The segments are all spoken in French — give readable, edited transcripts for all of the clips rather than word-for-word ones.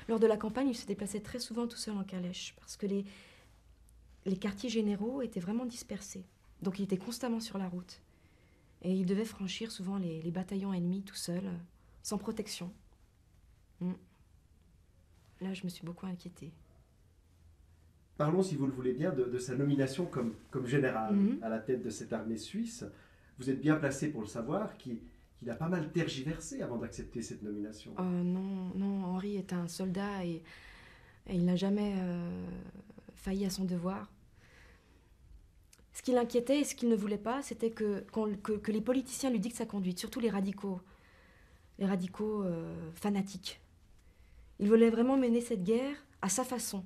Lors de la campagne, il se déplaçait très souvent tout seul en calèche, parce que les quartiers généraux étaient vraiment dispersés. Donc il était constamment sur la route. Et il devait franchir souvent les bataillons ennemis tout seul, sans protection. Mm. Là, je me suis beaucoup inquiétée. Parlons, si vous le voulez bien, de sa nomination comme général Mhm. à la tête de cette armée suisse. Vous êtes bien placé pour le savoir, qu'il a pas mal tergiversé avant d'accepter cette nomination. Non, non, Henri est un soldat et il n'a jamais failli à son devoir. Ce qui l'inquiétait et ce qu'il ne voulait pas, c'était que les politiciens lui dictent sa conduite, surtout les radicaux fanatiques. Il voulait vraiment mener cette guerre à sa façon,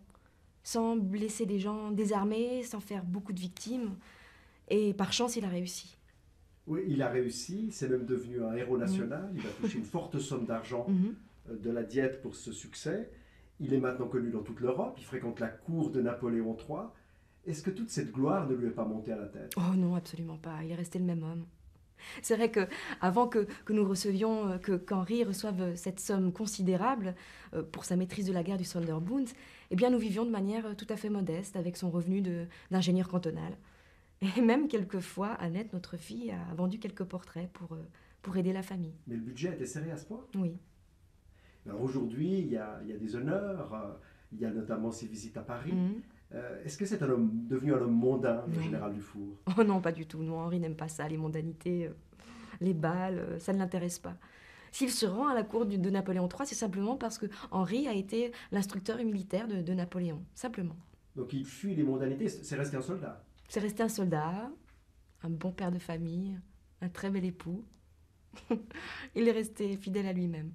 sans blesser des gens désarmés, sans faire beaucoup de victimes. Et par chance, il a réussi. Oui, il a réussi, c'est même devenu un héros Mhm. national. Il a touché une forte somme d'argent Mhm. de la Diète pour ce succès. Il est maintenant connu dans toute l'Europe, il fréquente la cour de Napoléon III. Est-ce que toute cette gloire ne lui est pas montée à la tête? Oh non, absolument pas. Il est resté le même homme. C'est vrai que avant que nous recevions, qu'Henri reçoive cette somme considérable pour sa maîtrise de la guerre du Sonderbund, eh bien nous vivions de manière tout à fait modeste, avec son revenu d'ingénieur cantonal. Et même quelquefois, Annette, notre fille, a vendu quelques portraits pour aider la famille. Mais le budget était serré à ce point. Oui. Alors aujourd'hui, il y a des honneurs, il y a notamment ses visites à Paris. Mhm. Est-ce que c'est un homme devenu un homme mondain, le Non. général Dufour? Oh non, pas du tout. Non, Henri n'aime pas ça, les mondanités, les bals, ça ne l'intéresse pas. S'il se rend à la cour de Napoléon III, c'est simplement parce que Henri a été l'instructeur militaire de Napoléon. Simplement. Donc il fuit les mondanités, c'est resté un soldat. C'est resté un soldat, un bon père de famille, un très bel époux. Il est resté fidèle à lui-même.